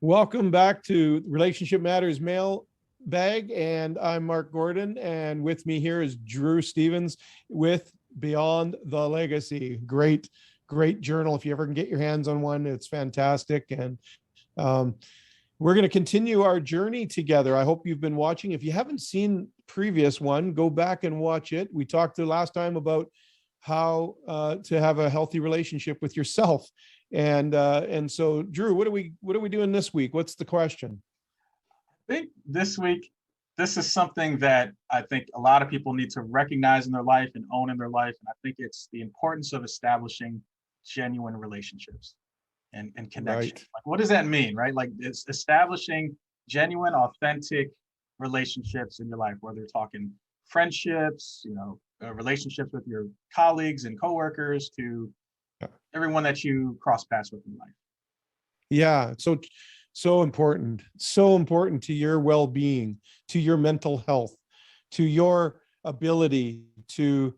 Welcome back to Relationship Matters Mailbag, and I'm Mark Gordon, and with me here is Drew Stevens with Beyond the Legacy. Great journal. If you ever can get your hands on one, it's fantastic. And um, we're going to continue our journey together. I hope you've been watching. If you haven't seen previous one, go back and watch it. We talked the last time about how to have a healthy relationship with yourself. And so, Drew, what are we doing this week? What's the question? I think this week, this is something that I think a lot of people need to recognize in their life and own in their life. And I think it's the importance of establishing genuine relationships and connection. Right. Like, what does that mean, right? Like, it's establishing genuine, authentic relationships in your life, whether you're talking friendships, relationships with your colleagues and coworkers, to everyone that you cross paths with in life. Yeah. So important to your well-being, to your mental health, to your ability to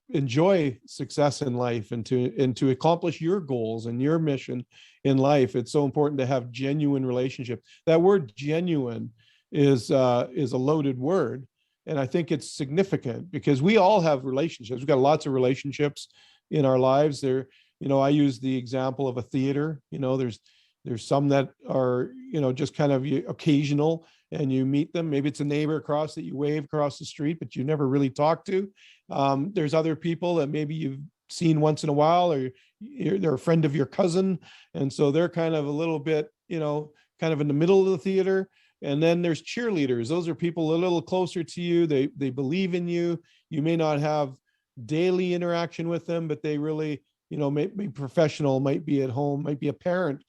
enjoy success in life and to accomplish your goals and your mission in life. It's so important to have genuine relationship. That word genuine is a loaded word. And I think it's significant because we all have relationships. We've got lots of relationships in our lives. I use the example of a theater. There's some that are, just kind of occasional, and you meet them. Maybe it's a neighbor across that you wave across the street, but you never really talk to. There's other people that maybe you've seen once in a while, or they're a friend of your cousin. And so they're kind of a little bit, kind of in the middle of the theater. And then there's cheerleaders. Those are people a little closer to you. They believe in you. You may not have daily interaction with them, but they really, may be professional, might be at home, might be a parent,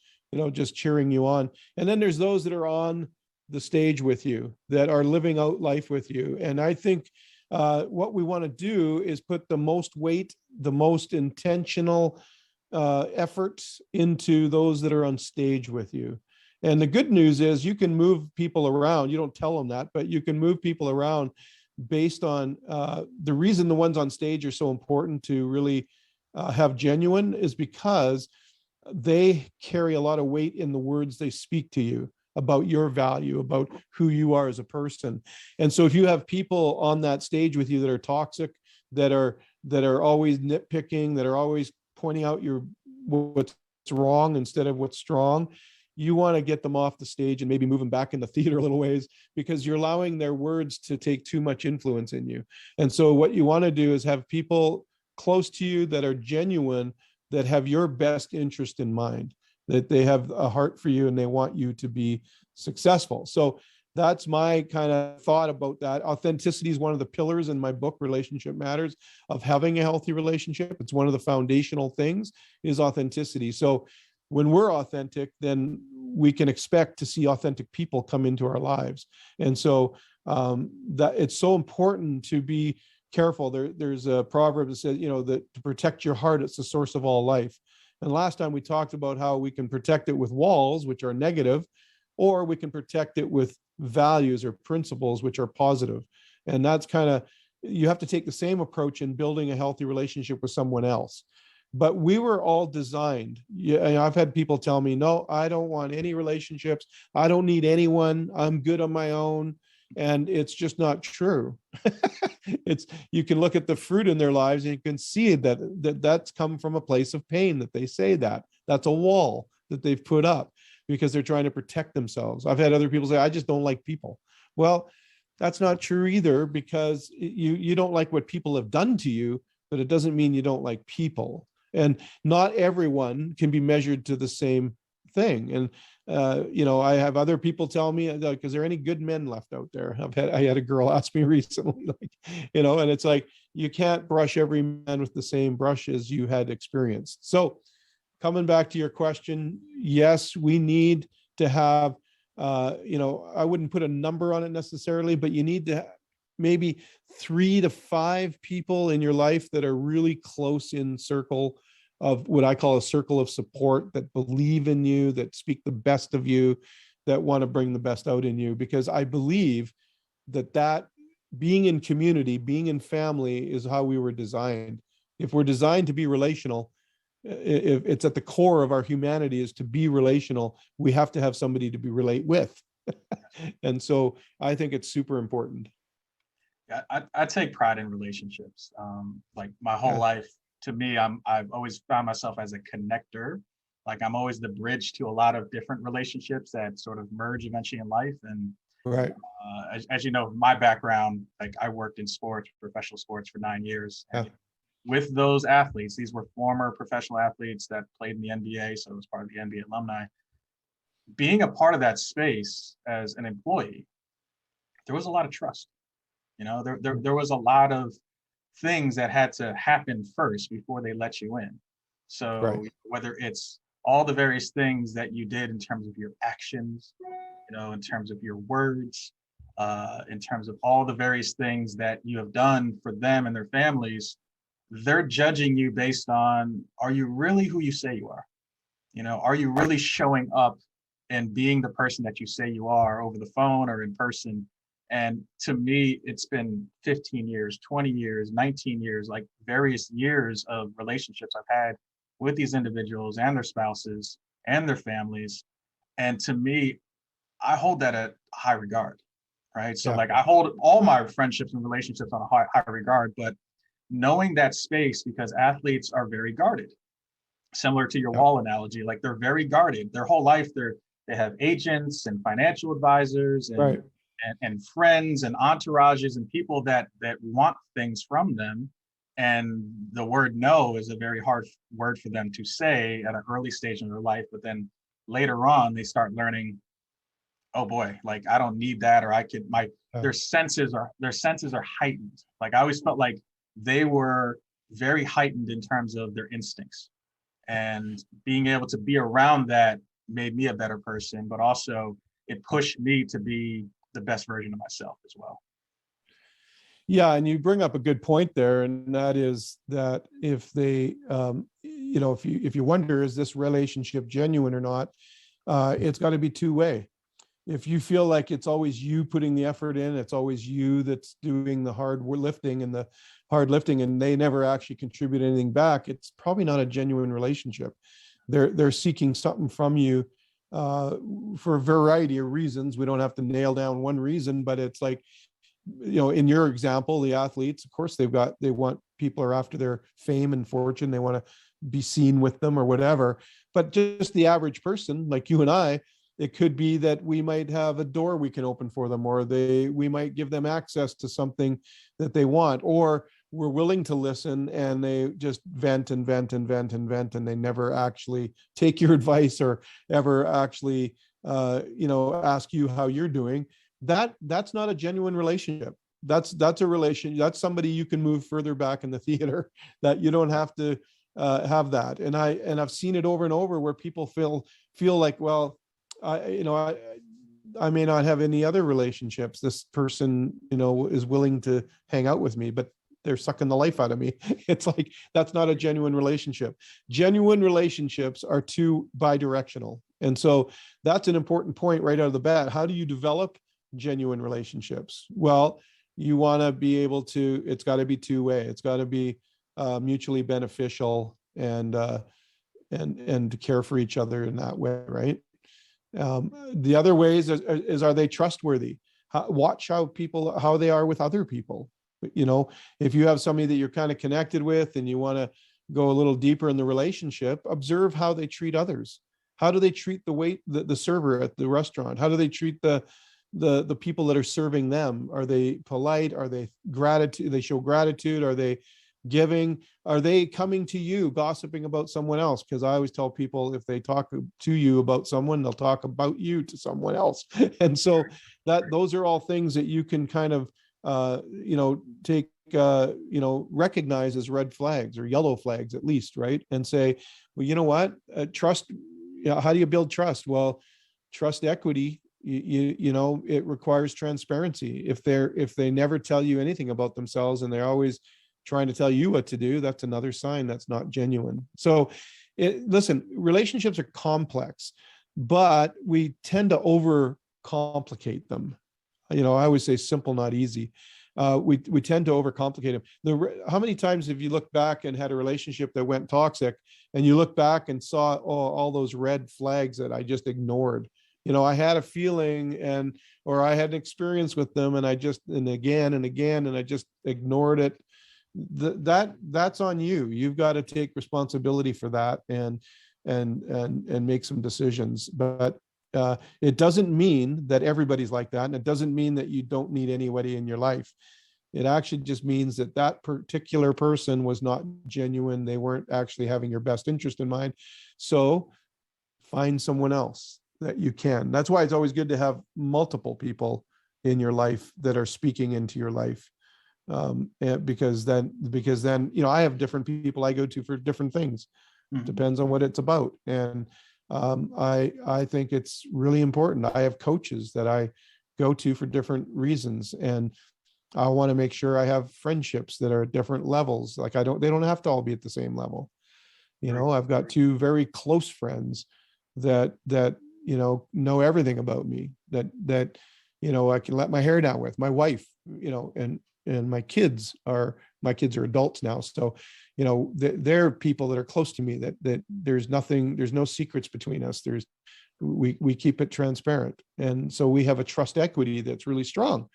just cheering you on. And then there's those that are on the stage with you, that are living out life with you. And I think what we want to do is put the most weight, the most intentional efforts into those that are on stage with you. And the good news is you can move people around. You don't tell them that, but you can move people around based on the reason the ones on stage are so important to really have genuine is because they carry a lot of weight in the words they speak to you about your value, about who you are as a person. And so if you have people on that stage with you that are toxic, that are always nitpicking, that are always pointing out what's wrong instead of what's strong, you want to get them off the stage and maybe move them back in the theater a little ways, because you're allowing their words to take too much influence in you. And so what you want to do is have people close to you that are genuine, that have your best interest in mind, that they have a heart for you and they want you to be successful. So that's my kind of thought about that. Authenticity is one of the pillars in my book, Relationship Matters, of having a healthy relationship. It's one of the foundational things is authenticity. So when we're authentic, then we can expect to see authentic people come into our lives. And so that it's so important to be careful. There's a proverb that says, that to protect your heart, it's the source of all life. And last time we talked about how we can protect it with walls, which are negative, or we can protect it with values or principles, which are positive. And that's you have to take the same approach in building a healthy relationship with someone else. But we were all designed. I've had people tell me, no, I don't want any relationships. I don't need anyone. I'm good on my own. And it's just not true. You can look at the fruit in their lives and you can see that's come from a place of pain, that they say that's a wall that they've put up because they're trying to protect themselves. I've had other people say, I just don't like people. Well, that's not true either, because you don't like what people have done to you, but it doesn't mean you don't like people. And not everyone can be measured to the same thing. And I have other people tell me, like, is there any good men left out there? I had a girl ask me recently, and it's like, you can't brush every man with the same brush as you had experienced. So coming back to your question, yes, we need to have, I wouldn't put a number on it necessarily, but you need to maybe 3 to 5 people in your life that are really close in circle of what I call a circle of support, that believe in you, that speak the best of you, that want to bring the best out in you. Because I believe that being in community, being in family is how we were designed. If we're designed to be relational, if it's at the core of our humanity is to be relational, we have to have somebody to be relate with. And so I think it's super important. Yeah, I take pride in relationships. Like my whole Yeah. life, to me, I've always found myself as a connector. Like I'm always the bridge to a lot of different relationships that sort of merge eventually in life. And Right. as you know, my background, like I worked in sports, professional sports for 9 years. Yeah. And with those athletes, these were former professional athletes that played in the NBA, so it was part of the NBA alumni. Being a part of that space as an employee, there was a lot of trust. You know, there was a lot of things that had to happen first before they let you in. Right. So whether it's all the various things that you did in terms of your actions, you know, in terms of your words, in terms of all the various things that you have done for them and their families, they're judging you based on, are you really who you say you are? You know, are you really showing up and being the person that you say you are over the phone or in person? And to me, it's been 15 years, 20 years, 19 years, like various years of relationships I've had with these individuals and their spouses and their families. And to me, I hold that at high regard, right? So Yeah. like I hold all my friendships and relationships on a high regard, but knowing that space, because athletes are very guarded, similar to your Yeah. wall analogy, like they're very guarded their whole life. They have agents and financial advisors Right. and friends and entourages and people that want things from them. And the word no is a very hard word for them to say at an early stage in their life, but then later on they start learning, oh boy, like I don't need that, or I could my Yeah. their senses are heightened. Like I always felt like they were very heightened in terms of their instincts, and being able to be around that made me a better person, but also it pushed me to be the best version of myself as well. Yeah, and you bring up a good point there, and that is that if they, if you wonder, is this relationship genuine or not? It's got to be two-way. If you feel like it's always you putting the effort in, it's always you that's doing the hard lifting and they never actually contribute anything back, it's probably not a genuine relationship. They're seeking something from you for a variety of reasons. We don't have to nail down one reason, but it's like, in your example, the athletes, of course, they want, people are after their fame and fortune. They want to be seen with them or whatever. But just the average person like you and I, it could be that we might have a door we can open for them, or we might give them access to something that they want, or we're willing to listen and they just vent and vent and vent and vent, and they never actually take your advice or ever actually, ask you how you're doing. That's not a genuine relationship. That's a relation. That's somebody you can move further back in the theater, that you don't have to have that. And I've seen it over and over where people feel like, well, I may not have any other relationships. This person, is willing to hang out with me, but they're sucking the life out of me. It's like, that's not a genuine relationship. Genuine relationships are too bi-directional. And so that's an important point right out of the bat. How do you develop genuine relationships? Well, you want to be able to, it's got to be two-way. It's got to be mutually beneficial and to care for each other in that way, right? The other ways is are they trustworthy? Watch how they are with other people. If you have somebody that you're kind of connected with and you want to go a little deeper in the relationship, observe how they treat others. How do they treat the server at the restaurant? How do they treat the people that are serving them? Are they polite? Are they gratitude? They show gratitude? Are they giving? Are they coming to you gossiping about someone else? Because I always tell people, if they talk to you about someone, they'll talk about you to someone else. And so those are all things that you can kind of take recognize as red flags or yellow flags at least, right? And say, well, you know what, trust, how do you build trust? Well, trust equity, it requires transparency. If they never tell you anything about themselves and they're always trying to tell you what to do, that's another sign that's not genuine. So listen, relationships are complex, but we tend to overcomplicate them. I always say simple, not easy. We tend to overcomplicate them. How many times have you looked back and had a relationship that went toxic and you look back and saw all those red flags that I just ignored. I had a feeling or I had an experience with them, and again and again, and I just ignored it. That's on you. You've got to take responsibility for that and make some decisions. But it doesn't mean that everybody's like that, and it doesn't mean that you don't need anybody in your life. It actually just means that particular person was not genuine. They weren't actually having your best interest in mind. So find someone else that you can. That's why it's always good to have multiple people in your life that are speaking into your life. Because then, I have different people I go to for different things. Mhm. Depends on what it's about. And I think it's really important. I have coaches that I go to for different reasons, and I want to make sure I have friendships that are at different levels. Like they don't have to all be at the same level. I've got two very close friends that know everything about me, that I can let my hair down with. My wife, and my kids are adults now. So, they're people that are close to me, that there's no secrets between us. We keep it transparent. And so we have a trust equity that's really strong,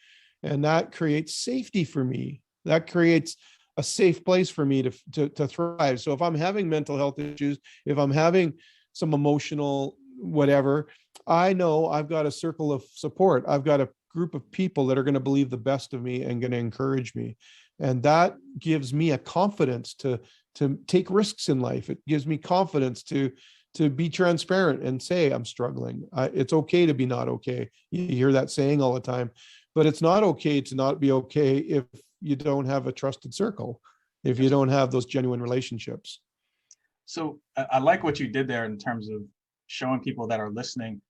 and that creates safety for me. That creates a safe place for me to thrive. So if I'm having mental health issues, if I'm having some emotional whatever, I know I've got a circle of support. I've got a group of people that are going to believe the best of me and going to encourage me. And that gives me a confidence to take risks in life. It gives me confidence to be transparent and say, I'm struggling. It's okay to be not okay. You hear that saying all the time, but it's not okay to not be okay if you don't have a trusted circle, if you don't have those genuine relationships. So I like what you did there in terms of showing people that are listening,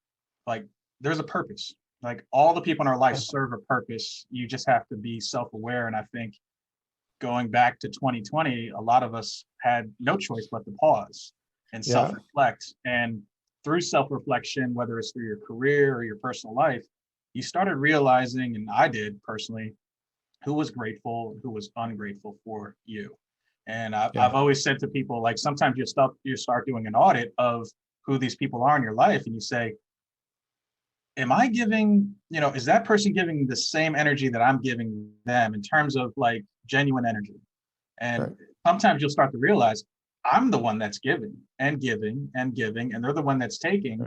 like there's a purpose. Like all the people in our life serve a purpose. You just have to be self-aware. And I think going back to 2020, a lot of us had no choice but to pause and self-reflect. And through self-reflection, whether it's through your career or your personal life, you started realizing, and I did personally, who was grateful, who was ungrateful for you. And I've always said to people, like sometimes you start doing an audit of who these people are in your life, and you say, am I giving, is that person giving the same energy that I'm giving them in terms of like genuine energy? And sometimes you'll start to realize I'm the one that's giving and giving and giving, and they're the one that's taking,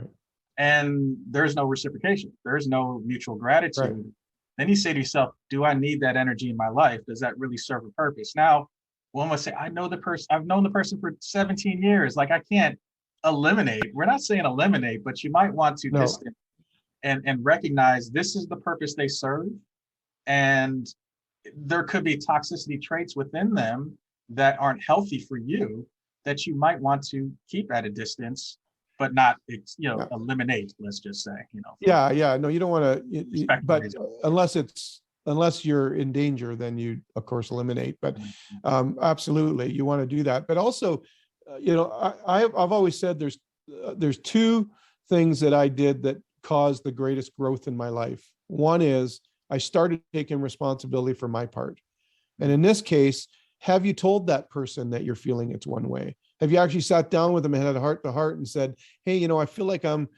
and there's no reciprocation. There's no mutual gratitude. Then you say to yourself, do I need that energy in my life? Does that really serve a purpose? Now, one would say, I've known the person for 17 years. Like I can't eliminate. We're not saying eliminate, but you might want to distance and recognize this is the purpose they serve. And there could be toxicity traits within them that aren't healthy for you that you might want to keep at a distance, but not, eliminate, let's just say, No, you don't want to, but unless you're in danger, then you of course eliminate, but absolutely you want to do that. But also, I've always said there's two things that I did that caused the greatest growth in my life. One is I started taking responsibility for my part. And in this case, have you told that person that you're feeling it's one way? Have you actually sat down with them and had a heart to heart and said, hey, I feel like I'm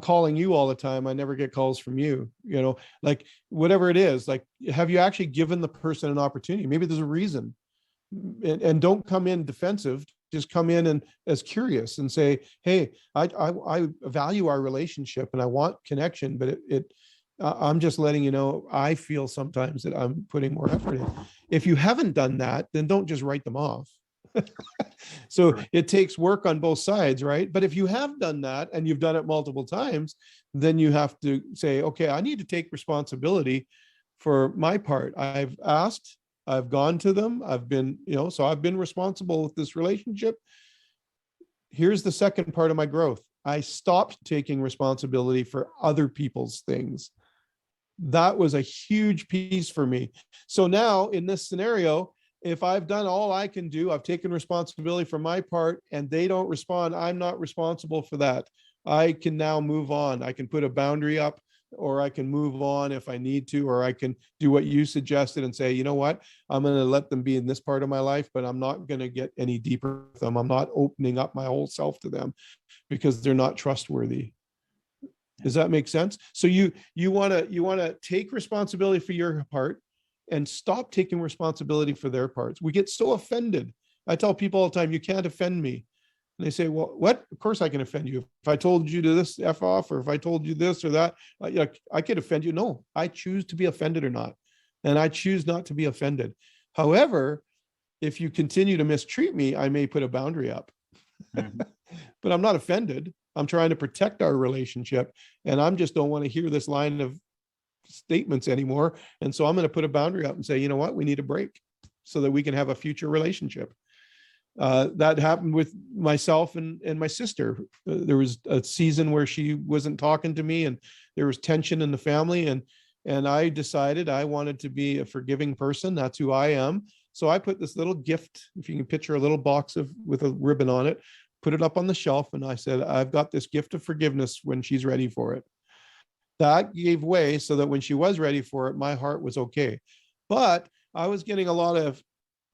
calling you all the time. I never get calls from you, like whatever it is, like, have you actually given the person an opportunity? Maybe there's a reason, and don't come in defensive. Just come in and as curious and say, hey, I value our relationship and I want connection, but I'm just letting you know, I feel sometimes that I'm putting more effort in. If you haven't done that, then don't just write them off. So it takes work on both sides, right? But if you have done that and you've done it multiple times, then you have to say, okay, I need to take responsibility for my part. I've asked, I've gone to them, I've been, so I've been responsible with this relationship. Here's the second part of my growth. I stopped taking responsibility for other people's things. That was a huge piece for me. So now in this scenario, if I've done all I can do, I've taken responsibility for my part and they don't respond, I'm not responsible for that. I can now move on. I can put a boundary up or I can move on if I need to, or I can do what you suggested and say, you know what, I'm going to let them be in this part of my life, but I'm not going to get any deeper with them. I'm not opening up my whole self to them because they're not trustworthy. Does that make sense? So you want to take responsibility for your part and stop taking responsibility for their parts. We get so offended. I tell people all the time, you can't offend me. And they say, well, what? Of course I can offend you. If I told you to this F off, or if I told you this or that, I could offend you. No, I choose to be offended or not. And I choose not to be offended. However, if you continue to mistreat me, I may put a boundary up. Mm-hmm. But I'm not offended. I'm trying to protect our relationship. And I just don't want to hear this line of statements anymore. And so I'm going to put a boundary up and say, you know what, we need a break so that we can have a future relationship. That happened with myself and my sister. There was a season where she wasn't talking to me and there was tension in the family. And I decided I wanted to be a forgiving person. That's who I am. So I put this little gift, if you can picture a little box with a ribbon on it, put it up on the shelf. And I said, I've got this gift of forgiveness when she's ready for it. That gave way so that when she was ready for it, my heart was okay. But I was getting a lot of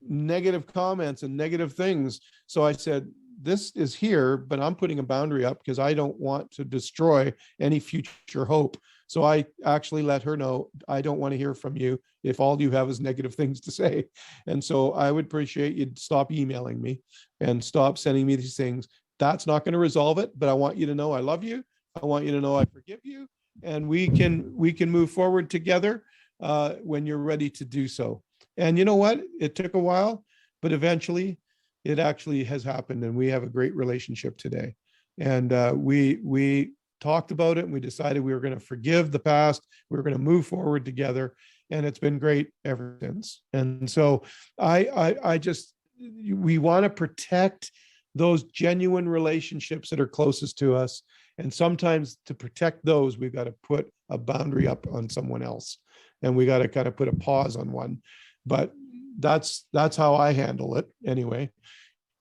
negative comments and negative things. So I said, this is here, but I'm putting a boundary up because I don't want to destroy any future hope. So I actually let her know, I don't want to hear from you if all you have is negative things to say. And so I would appreciate you'd stop emailing me and stop sending me these things. That's not going to resolve it, but I want you to know I love you. I want you to know I forgive you. And we can move forward together when you're ready to do so. And you know what? It took a while, but eventually it actually has happened, and we have a great relationship today. And we talked about it, and we decided we were going to forgive the past. We were going to move forward together, and it's been great ever since. And so we want to protect those genuine relationships that are closest to us. And sometimes to protect those, we've got to put a boundary up on someone else, and we got to kind of put a pause on one. But that's how I handle it anyway,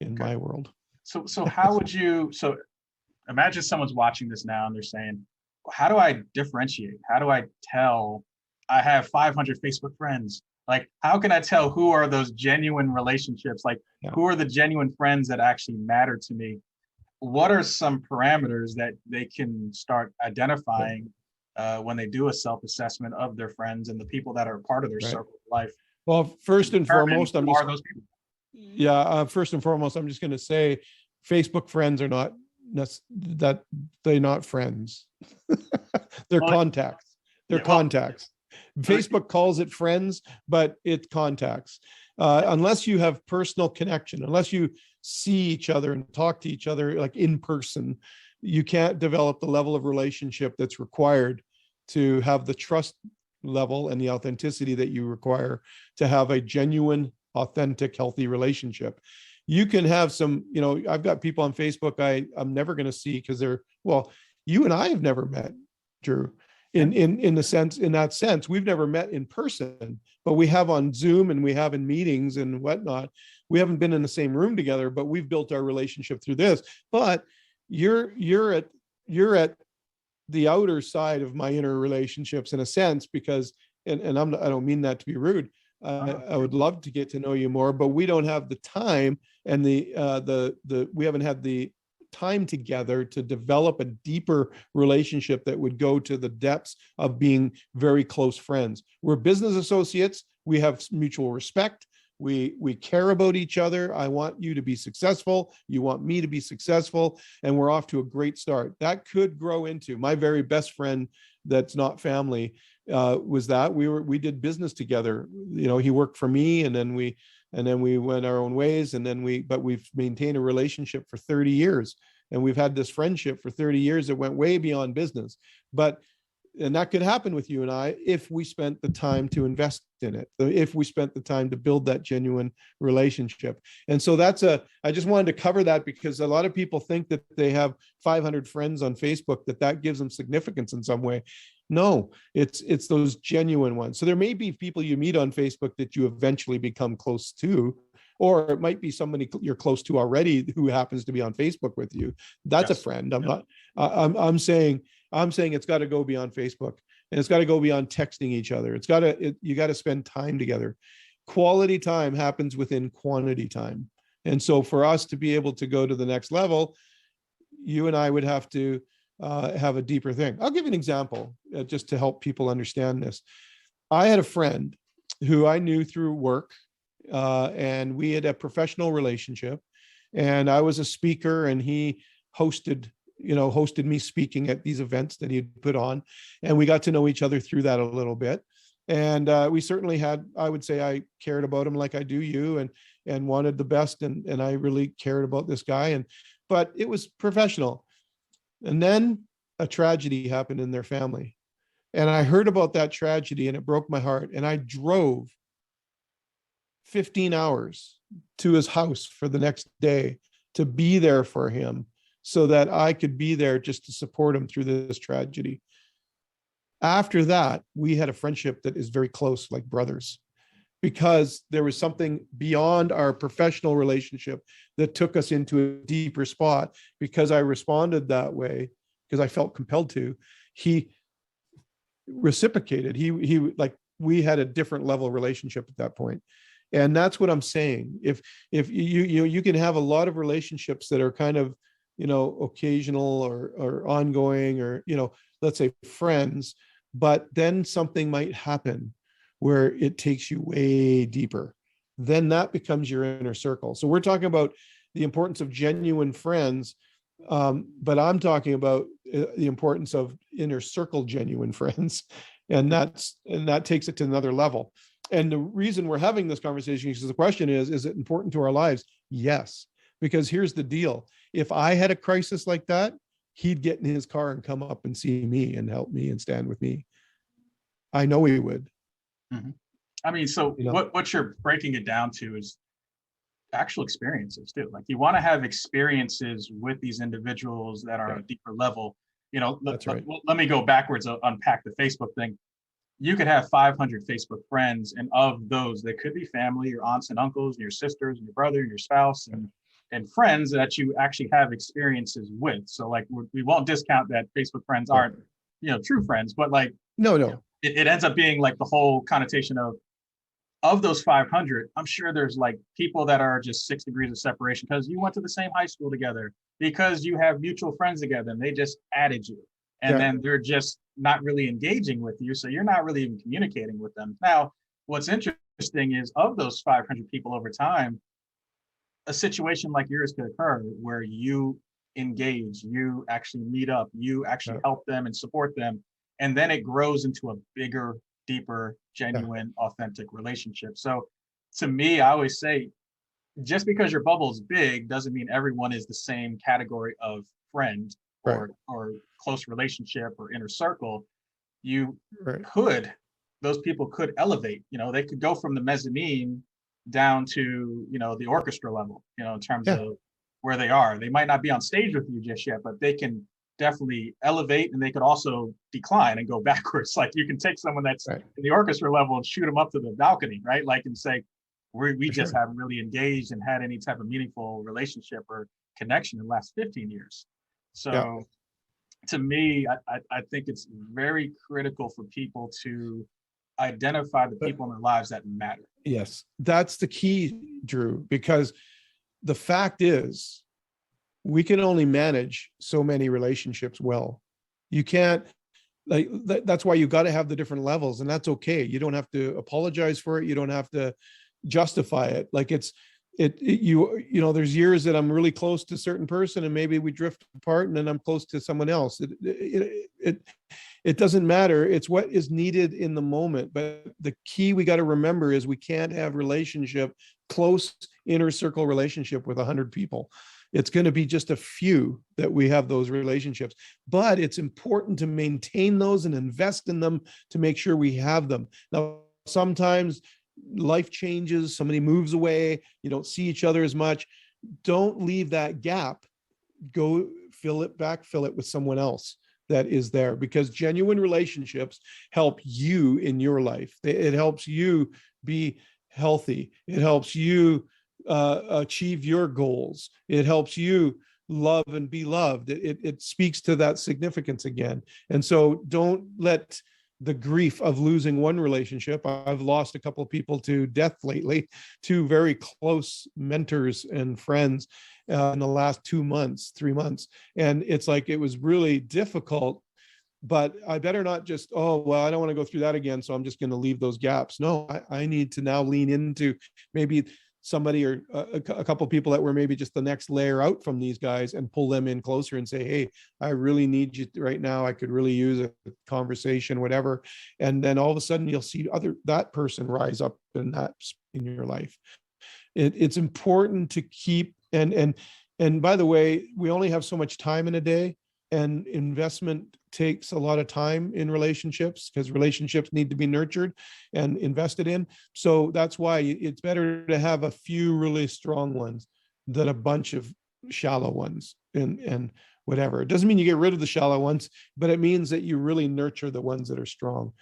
in my world. So how would you, so imagine someone's watching this now and they're saying, how do I differentiate? How do I tell I have 500 Facebook friends? Like, how can I tell who are those genuine relationships? Like, who are the genuine friends that actually matter to me? What are some parameters that they can start identifying when they do a self-assessment of their friends and the people that are part of their circle of life? Well, first and foremost, I'm just going to say Facebook friends are not they're not friends. They're contacts. They're contacts. Facebook calls it friends, but it's contacts. Unless you have personal connection, unless you see each other and talk to each other like in person, you can't develop the level of relationship that's required to have the trust level and the authenticity that you require to have a genuine, authentic, healthy relationship. You can have some, I've got people on Facebook I'm never going to see because you and I have never met, Drew. In that sense, we've never met in person, but we have on Zoom and we have in meetings and whatnot. We haven't been in the same room together, but we've built our relationship through this. But you're at the outer side of my inner relationships in a sense, because, and I don't mean that to be rude. I would love to get to know you more, but we don't have the time and we haven't had the time together to develop a deeper relationship that would go to the depths of being very close friends. We're business associates. We have mutual respect. We care about each other. I want you to be successful. You want me to be successful. And we're off to a great start. That could grow into my very best friend that's not family was that we did business together. He worked for me and then we went our own ways but we've maintained a relationship for 30 years and we've had this friendship for 30 years that went way beyond business. And that could happen with you and I if we spent the time to invest in it, if we spent the time to build that genuine relationship. And so I just wanted to cover that because a lot of people think that they have 500 friends on Facebook, that gives them significance in some way. No, it's those genuine ones. So there may be people you meet on Facebook that you eventually become close to, or it might be somebody you're close to already who happens to be on Facebook with you. That's a friend. I'm saying I'm saying it's got to go beyond Facebook, and it's got to go beyond texting each other. You got to spend time together. Quality time happens within quantity time. And so for us to be able to go to the next level, you and I would have to have a deeper thing. I'll give you an example just to help people understand this. I had a friend who I knew through work, and we had a professional relationship, and I was a speaker, and he hosted me speaking at these events that he'd put on, and we got to know each other through that a little bit. And we certainly had, I would say I cared about him like I do you, and wanted the best, and I really cared about this guy, but it was professional. And then a tragedy happened in their family. And I heard about that tragedy, and it broke my heart. And I drove 15 hours to his house for the next day to be there for him, so that I could be there just to support him through this tragedy. After that, we had a friendship that is very close, like brothers, because there was something beyond our professional relationship that took us into a deeper spot. Because I responded that way, because I felt compelled to. He reciprocated. He like, we had a different level of relationship at that point. And that's what I'm saying. If you can have a lot of relationships that are kind of, occasional or ongoing, or, let's say friends, but then something might happen where it takes you way deeper. Then that becomes your inner circle. So we're talking about the importance of genuine friends, but I'm talking about the importance of inner circle genuine friends, and that takes it to another level. And the reason we're having this conversation is the question is it important to our lives? Yes, because here's the deal. If I had a crisis like that, he'd get in his car and come up and see me and help me and stand with me. I know he would. Mm-hmm. I mean, so what you're breaking it down to is actual experiences too. Like, you want to have experiences with these individuals that are on a deeper level. Let me go backwards, unpack the Facebook thing. You could have 500 Facebook friends, and of those, they could be family, your aunts and uncles, and your sisters, and your brother, and your spouse, and friends that you actually have experiences with. So like, we won't discount that Facebook friends aren't, true friends, but like, no, it ends up being like the whole connotation of those 500. I'm sure there's like people that are just 6 degrees of separation because you went to the same high school together, because you have mutual friends together, and they just added you. And then they're just not really engaging with you. So you're not really even communicating with them. Now, what's interesting is, of those 500 people over time, a situation like yours could occur where you engage, you actually meet up, you actually help them and support them. And then it grows into a bigger, deeper, genuine, authentic relationship. So to me, I always say, just because your bubble is big doesn't mean everyone is the same category of friend or close relationship or inner circle. Those people could elevate, they could go from the mezzanine down to, the orchestra level, in terms of where they are. They might not be on stage with you just yet, but they can definitely elevate, and they could also decline and go backwards. Like, you can take someone that's in the orchestra level and shoot them up to the balcony, right? Like, and say, we just haven't really engaged and had any type of meaningful relationship or connection in the last 15 years. So to me, I think it's very critical for people to identify the people in their lives that matter. Yes, that's the key, Drew, because the fact is, we can only manage so many relationships well. You can't, like, that's why you got to have the different levels, and that's okay. You don't have to apologize for it. You don't have to justify it. Like, there's years that I'm really close to a certain person, and maybe we drift apart, and then I'm close to someone else. It doesn't matter. It's what is needed in the moment. But the key we got to remember is, we can't have close inner circle relationship with 100 people. It's going to be just a few that we have those relationships, but it's important to maintain those and invest in them to make sure we have them. Now, sometimes life changes, somebody moves away, you don't see each other as much. Don't leave that gap. Go fill it with someone else that is there, because genuine relationships help you in your life. It helps you be healthy. It helps you achieve your goals. It helps you love and be loved. It speaks to that significance again. And so don't let the grief of losing one relationship. I've lost a couple of people to death lately, two very close mentors and friends in the last 2 months, 3 months. And it's like, it was really difficult, but I better not just, oh, well, I don't want to go through that again, so I'm just going to leave those gaps. No, I need to now lean into maybe somebody or a couple of people that were maybe just the next layer out from these guys and pull them in closer and say, hey, I really need you right now. I could really use a conversation, whatever. And then all of a sudden you'll see that person rise up in your life. It's important to keep, and by the way, we only have so much time in a day, and investment takes a lot of time in relationships because relationships need to be nurtured and invested in. So that's why it's better to have a few really strong ones than a bunch of shallow ones and whatever. It doesn't mean you get rid of the shallow ones, but it means that you really nurture the ones that are strong.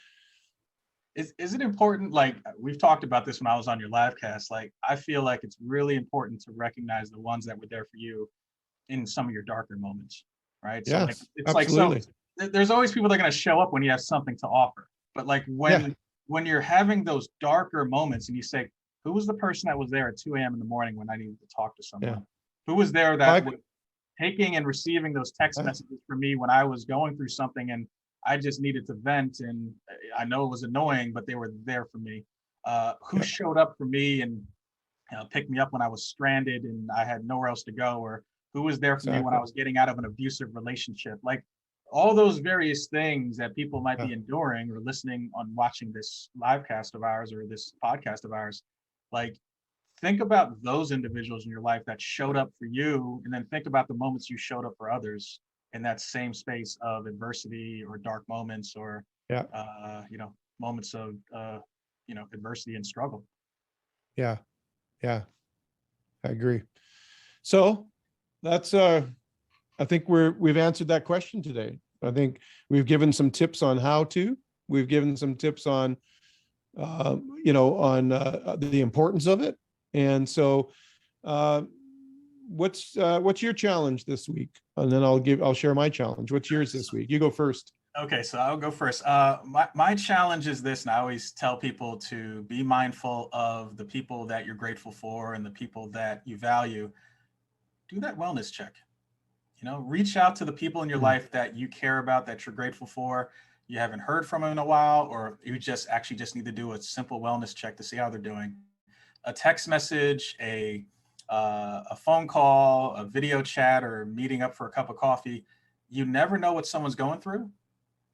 Is it important, like we've talked about this when I was on your LiveCast, like I feel like it's really important to recognize the ones that were there for you in some of your darker moments, right? So like Yes, it's absolutely. like, so there's always people that are going to show up when you have something to offer. But like when you're having those darker moments and you say, who was the person that was there at 2 a.m. in the morning when I needed to talk to someone? Yeah. Who was there that was taking and receiving those text messages from me when I was going through something and I just needed to vent, and I know it was annoying, but they were there for me. Who showed up for me and picked me up when I was stranded and I had nowhere else to go, or who was there for me when I was getting out of an abusive relationship? Like all those various things that people might be enduring or listening on watching this livecast of ours or this podcast of ours. Like think about those individuals in your life that showed up for you, and then think about the moments you showed up for others in that same space of adversity or dark moments or moments of adversity and struggle. Yeah, I agree. So that's I think we've answered that question today. I think we've given some tips on how to. We've given some tips on the importance of it. And so what's your challenge this week? And then I'll share my challenge. What's yours this week? You go first. Okay, so I'll go first. My challenge is this, and I always tell people to be mindful of the people that you're grateful for and the people that you value. Do that wellness check. Reach out to the people in your life that you care about, that you're grateful for, you haven't heard from them in a while, or you just need to do a simple wellness check to see how they're doing. A text message, a phone call, a video chat, or meeting up for a cup of coffee. You never know what someone's going through.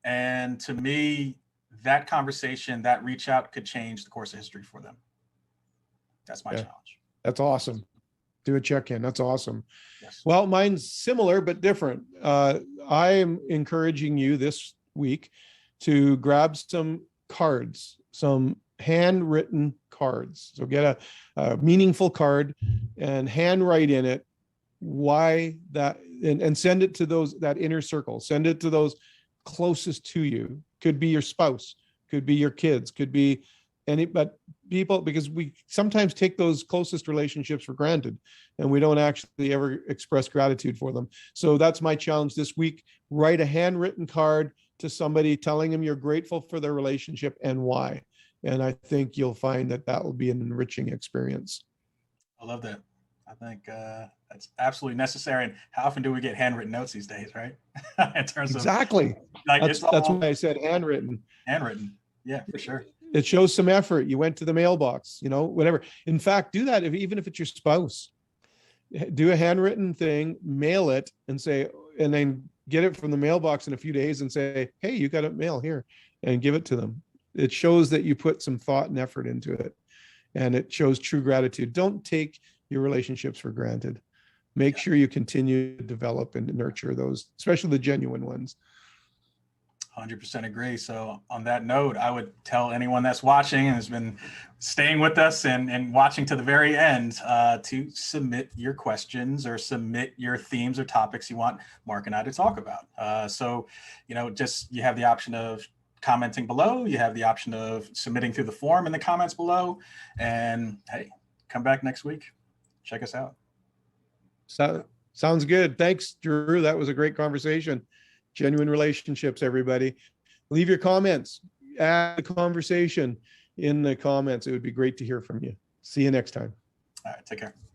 And to me, that conversation, that reach out could change the course of history for them. That's my challenge. That's awesome. Do a check-in. That's awesome. Yes. Well, mine's similar but different. I am encouraging you this week to grab some cards, some handwritten cards. So get a meaningful card and handwrite in it why that, and send it to that inner circle. Send it to those closest to you. Could be your spouse, could be your kids, could be but people, because we sometimes take those closest relationships for granted and we don't actually ever express gratitude for them. So that's my challenge this week. Write a handwritten card to somebody telling them you're grateful for their relationship and why. And I think you'll find that will be an enriching experience. I love that. I think that's absolutely necessary. And how often do we get handwritten notes these days, right? In terms exactly. Of like that's why I said handwritten. Handwritten. Yeah, for sure. It shows some effort. You went to the mailbox, whatever. In fact, do that even if it's your spouse. Do a handwritten thing, mail it, and then get it from the mailbox in a few days and say, hey, you got a mail here, and give it to them. It shows that you put some thought and effort into it, and it shows true gratitude. Don't take your relationships for granted. Make sure you continue to develop and nurture those, especially the genuine ones. 100% agree. So on that note, I would tell anyone that's watching and has been staying with us and watching to the very end to submit your questions or submit your themes or topics you want Mark and I to talk about. You have the option of commenting below. You have the option of submitting through the form in the comments below. And hey, come back next week. Check us out. Sounds good. Thanks, Drew. That was a great conversation. Genuine relationships, everybody. Leave your comments, add the conversation in the comments. It would be great to hear from you. See you next time. All right, take care.